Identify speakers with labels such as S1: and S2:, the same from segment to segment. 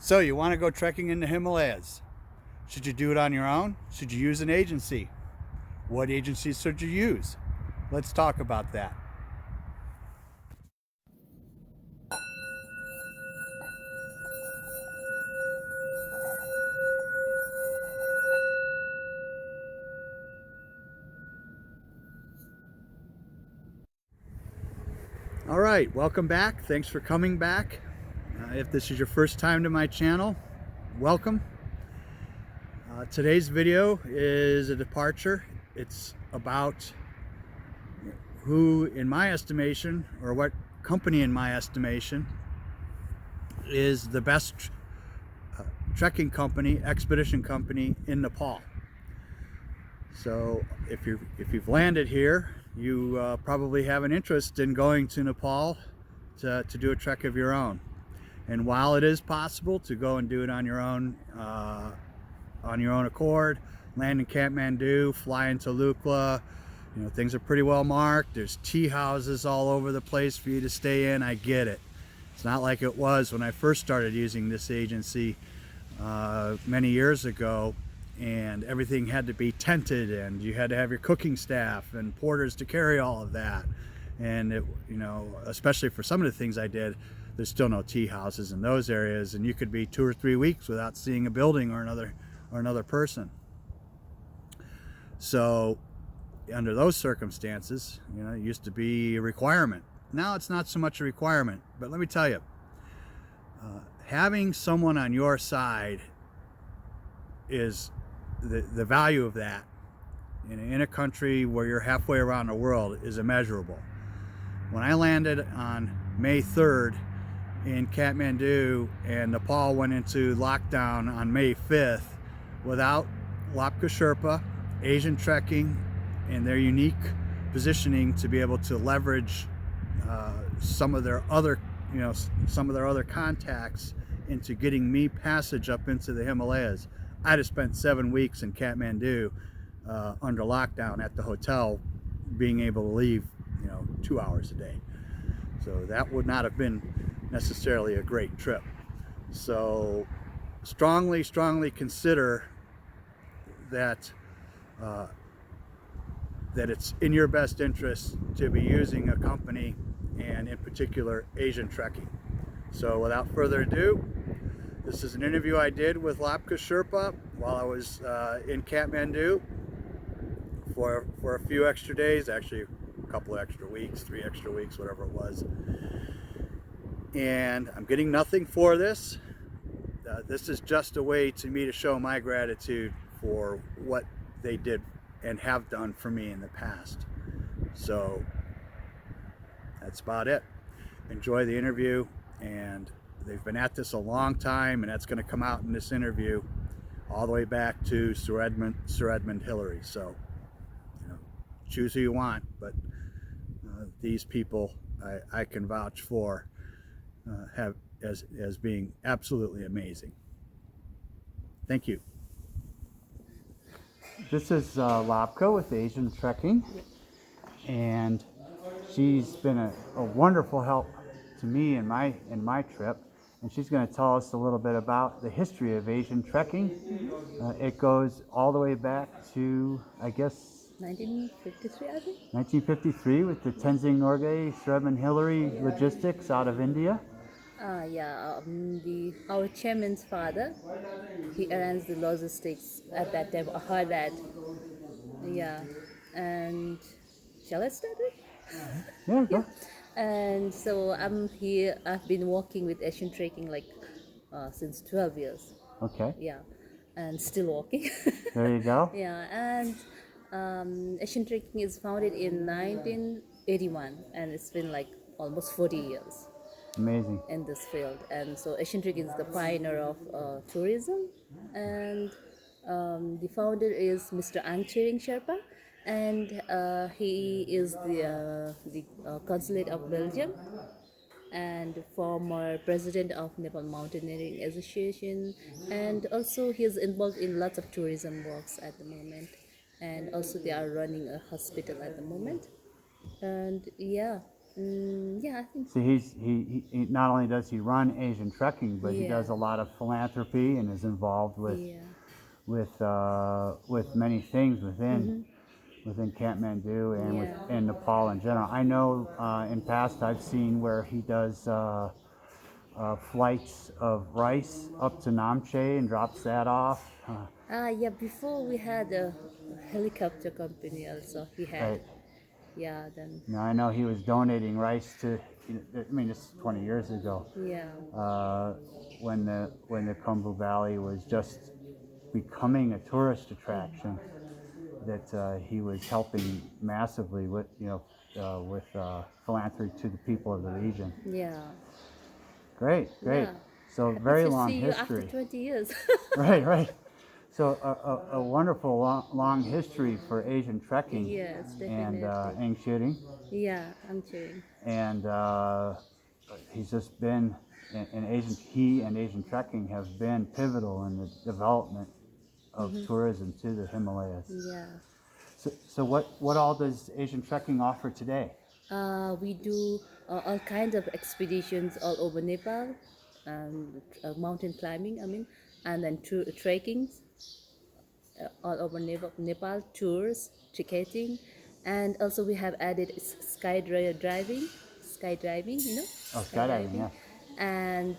S1: So you want to go trekking in the Himalayas. Should you do it on your own? Should you use an agency? What agency should you use? Let's talk about that. All right, welcome back. Thanks for coming back. If this is your first time to my channel, welcome. Today's video is a departure. It's about who, in my estimation, or what company in my estimation, is the best trekking company, expedition company in Nepal. So if you've landed here, you probably have an interest in going to Nepal to do a trek of your own. And while it is possible to go and do it on your own accord, land in Kathmandu, fly into Lhakpa, things are pretty well marked. There's tea houses all over the place for you to stay in. I get it. It's not like it was when I first started using this agency many years ago, and everything had to be tented, and you had to have your cooking staff and porters to carry all of that. And it, especially for some of the things I did, there's still no tea houses in those areas, and you could be 2 or 3 weeks without seeing a building or another person. So under those circumstances, it used to be a requirement. Now it's not so much a requirement, but let me tell you, having someone on your side is the value of that in a country where you're halfway around the world is immeasurable. When I landed on May 3rd in Kathmandu and Nepal went into lockdown on May 5th, without Lhakpa Sherpa, Asian trekking, and their unique positioning to be able to leverage some of their other contacts into getting me passage up into the Himalayas, I'd have spent 7 weeks in Kathmandu under lockdown at the hotel, being able to leave 2 hours a day. So that would not have been necessarily a great trip. So strongly consider that that it's in your best interest to be using a company, and in particular Asian trekking. So without further ado, this is an interview I did with Lhakpa Sherpa while I was in Kathmandu for a few extra days, actually a couple of extra weeks, 3 extra weeks, whatever it was. And I'm getting nothing for this. This is just a way to me to show my gratitude for what they did and have done for me in the past. So that's about it. Enjoy the interview, and they've been at this a long time, and that's going to come out in this interview all the way back to Sir Edmund Hillary. So choose who you want, but these people I can vouch for have as being absolutely amazing. Thank you. This is Lhakpa with Asian Trekking, and she's been a wonderful help to me in my trip, and she's going to tell us a little bit about the history of Asian trekking. It goes all the way back to, I guess,
S2: 1953, I think.
S1: 1953 with the Tenzing Norgay, Sir Edmund Hillary Logistics out of India.
S2: Our chairman's father, he arranged the logistics at that time. I heard that. Yeah, and shall I start it?
S1: Yeah, go.
S2: And so I'm here. I've been working with Asian trekking since 12 years.
S1: Okay.
S2: Yeah, and still working.
S1: There you go.
S2: Yeah, and Asian trekking is founded in 1981, and it's been almost 40 years.
S1: Amazing.
S2: In this field. And so Asian trekking is the pioneer of tourism, and the founder is Mr. Angchering Sherpa, and he is the consulate of Belgium and former president of Nepal Mountaineering Association, and also he is involved in lots of tourism works at the moment, and also they are running a hospital at the moment. And yeah, Yeah, I think.
S1: See, he not only does he run Asian Trekking, but he
S2: Yeah.
S1: does a lot of philanthropy and is involved
S2: Yeah.
S1: with many things within Kathmandu and in Nepal in general. I know in past I've seen where he does flights of rice up to Namche and drops that off.
S2: Yeah, before we had a helicopter company also. He had.
S1: Right.
S2: Yeah, then.
S1: Now I know he was donating rice to. I mean, this is 20 years ago.
S2: Yeah.
S1: When the Khumbu Valley was just becoming a tourist attraction, that he was helping massively with with philanthropy to the people of the region.
S2: Yeah.
S1: Great.
S2: Yeah.
S1: So
S2: Happy
S1: very
S2: to
S1: long
S2: see you after
S1: history.
S2: 20 years.
S1: Right. So a wonderful long history for Asian trekking
S2: Yes,
S1: and
S2: definitely.
S1: Eng shooting,
S2: Yeah, I'm cheering.
S1: and he's just been in Asian. He and Asian trekking have been pivotal in the development of tourism to the Himalayas.
S2: Yeah.
S1: So what all does Asian trekking offer today?
S2: We do all kinds of expeditions all over Nepal, mountain climbing, I mean, and then trekking all over Nepal, tours, ticketing, and also we have added skydiving, you know,
S1: Oh, skydiving, yeah.
S2: and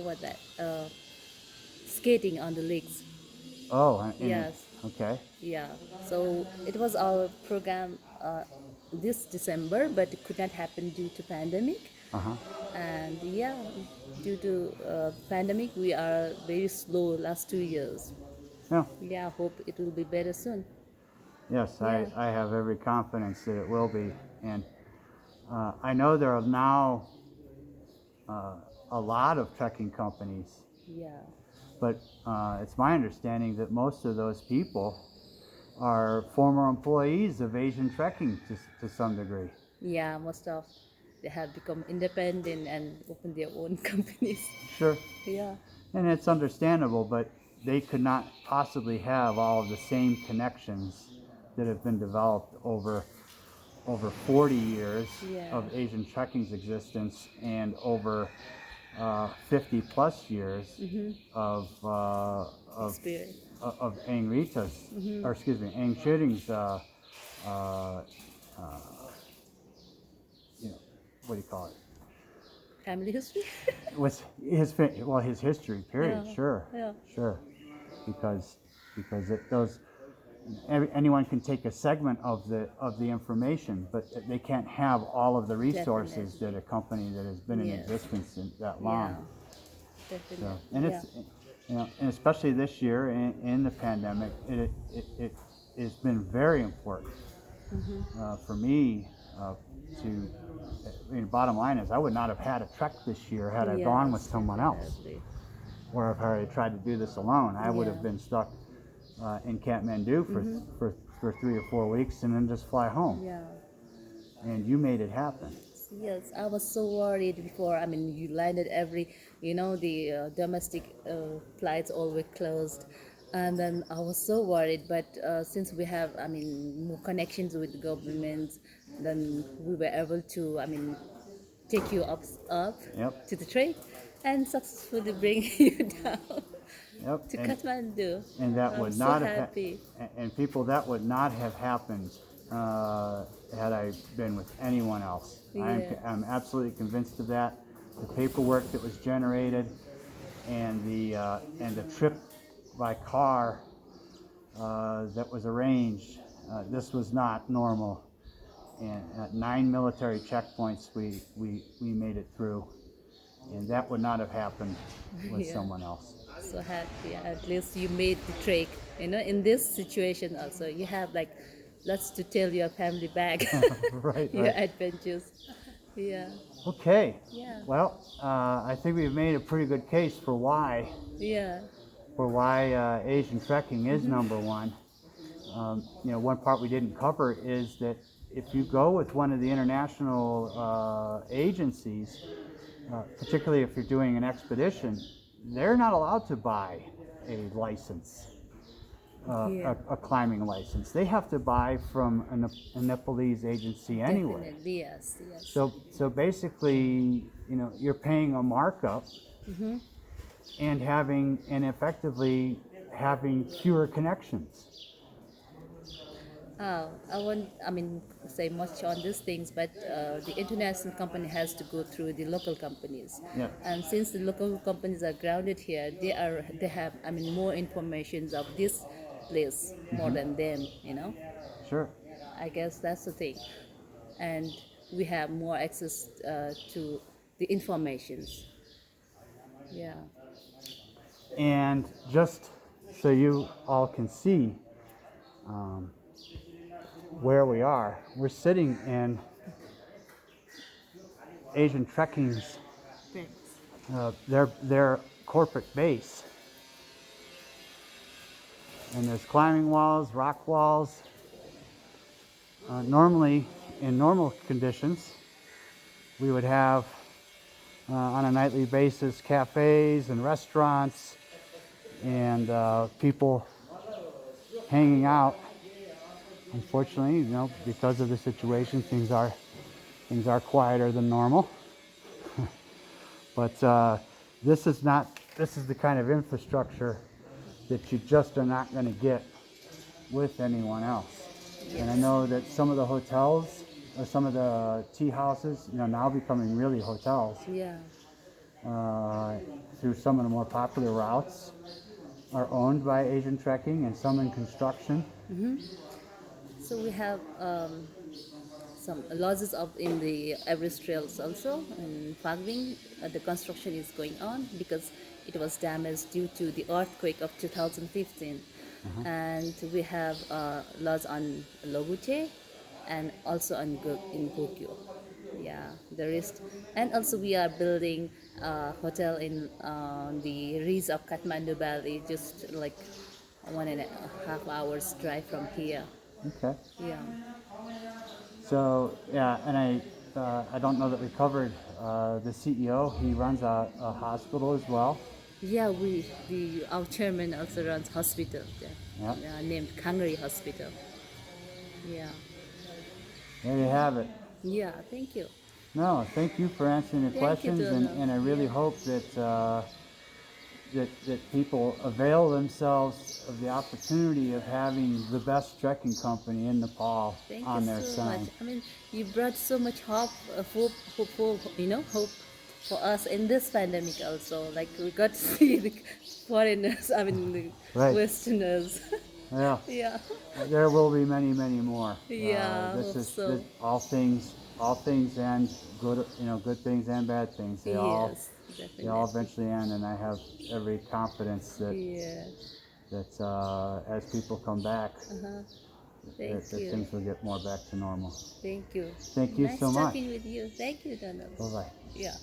S2: what that skating on the lakes.
S1: Oh,
S2: Yes.
S1: okay.
S2: Yeah, so it was our program this December, but it could not happen due to pandemic.
S1: Uh-huh.
S2: And yeah, due to pandemic, we are very slow last 2 years.
S1: Yeah.
S2: Yeah, hope it will be better soon.
S1: Yes,
S2: Yeah.
S1: I have every confidence that it will be. And I know there are now a lot of trekking companies,
S2: Yeah,
S1: but it's my understanding that most of those people are former employees of Asian Trekking to some degree.
S2: yeah, most of they have become independent and opened their own companies.
S1: Sure.
S2: Yeah,
S1: And it's understandable, but they could not possibly have all of the same connections that have been developed over 40 years
S2: Yeah.
S1: of Asian Trekking's existence and over 50 plus years
S2: experience.
S1: of Aang Rita's, or excuse me, Aang Shitting's, uh, what do you call it?
S2: Family history.
S1: Was his history period,
S2: Yeah,
S1: sure,
S2: yeah.
S1: sure, because anyone can take a segment of the information, but they can't have all of the resources
S2: Definitely.
S1: that a company that has been in
S2: Yes.
S1: existence that
S2: Yeah,
S1: long.
S2: definitely.
S1: So, and
S2: yeah.
S1: it's and especially this year in the pandemic, it has been very important for me to. I mean, bottom line is, I would not have had a trek this year had I gone with
S2: Yes,
S1: someone else,
S2: definitely.
S1: or if I had tried to do this alone. I would have
S2: Yeah.
S1: been stuck in Kathmandu for 3 or 4 weeks and then just fly home.
S2: Yeah.
S1: And you made it happen.
S2: Yes, I was so worried before. I mean, you landed the domestic flights all were closed. And then I was so worried. But since we have, more connections with the governments, then we were able to, take you up
S1: Yep.
S2: to the train and successfully bring you down
S1: Yep.
S2: to Kathmandu.
S1: And that
S2: I'm
S1: would
S2: so
S1: not have
S2: happy.
S1: and people, that would not have happened had I been with anyone else.
S2: Yeah.
S1: I'm absolutely convinced of that. The paperwork that was generated and the trip by car that was arranged, this was not normal. And at 9 military checkpoints, we made it through, and that would not have happened with
S2: Yeah.
S1: someone else.
S2: So happy. At least you made the trek. In this situation also, you have like lots to tell your family back.
S1: Right,
S2: Your
S1: right.
S2: adventures. Yeah.
S1: Okay.
S2: Yeah.
S1: Well, I think we've made a pretty good case for why
S2: Yeah.
S1: Asian trekking is number one. One part we didn't cover is that if you go with one of the international agencies, particularly if you're doing an expedition, they're not allowed to buy a license.
S2: Yeah.
S1: a climbing license. They have to buy from a Nepalese agency anyway.
S2: Definitely, yes, yes.
S1: So basically, you're paying a markup and effectively having fewer connections.
S2: I mean, say much on these things, but the international company has to go through the local companies.
S1: Yeah.
S2: And since the local companies are grounded here, they have, I mean, more information of this place more than them,
S1: Sure.
S2: I guess that's the thing. And we have more access to the informations. Yeah.
S1: And just so you all can see where we are, we're sitting in Asian Trekking's
S2: Thanks.
S1: their corporate base. And there's climbing walls, rock walls. Normally, in normal conditions, we would have on a nightly basis cafes and restaurants and people hanging out. Unfortunately, because of the situation, things are quieter than normal. But this is the kind of infrastructure that you just are not going to get with anyone else.
S2: Yes.
S1: And I know that some of the hotels or some of the tea houses, now becoming really hotels
S2: Yeah.
S1: through some of the more popular routes are owned by Asian Trekking and some in construction.
S2: So we have some losses up in the Everest trails also in Phagwing. The construction is going on because it was damaged due to the earthquake of 2015. And we have loss on Logute and also in Gokyo. Yeah, the rest. And also we are building a hotel in the ridge of Kathmandu Valley, just like 1.5 hours drive from here.
S1: Okay.
S2: Yeah.
S1: So yeah, and I don't know that we covered the CEO. He runs a hospital as well.
S2: Yeah, our chairman also runs hospital there,
S1: Yeah.
S2: named Kangri Hospital. Yeah.
S1: There you have it.
S2: Yeah, thank you.
S1: No, thank you for answering the
S2: Thank you,
S1: questions,
S2: Donna.
S1: and I really hope that people avail themselves of the opportunity of having the best trekking company in Nepal
S2: Thank
S1: on
S2: you
S1: their
S2: so
S1: sign.
S2: much. I mean, you brought so much hope for us in this pandemic also. Like we got to see the foreigners, I mean the
S1: Right.
S2: Westerners.
S1: Yeah,
S2: Yeah.
S1: there will be many, many more.
S2: Yeah,
S1: This
S2: hope
S1: is
S2: so.
S1: all things and good, good things and bad things. They all
S2: Yes,
S1: they all
S2: definitely.
S1: eventually end, and I have every confidence that
S2: Yeah.
S1: as people come back,
S2: Thank
S1: that
S2: you.
S1: things will get more back to normal.
S2: Thank you.
S1: Thank you
S2: Nice
S1: so much.
S2: talking with you. Thank you, Donald.
S1: Bye bye.
S2: Yeah.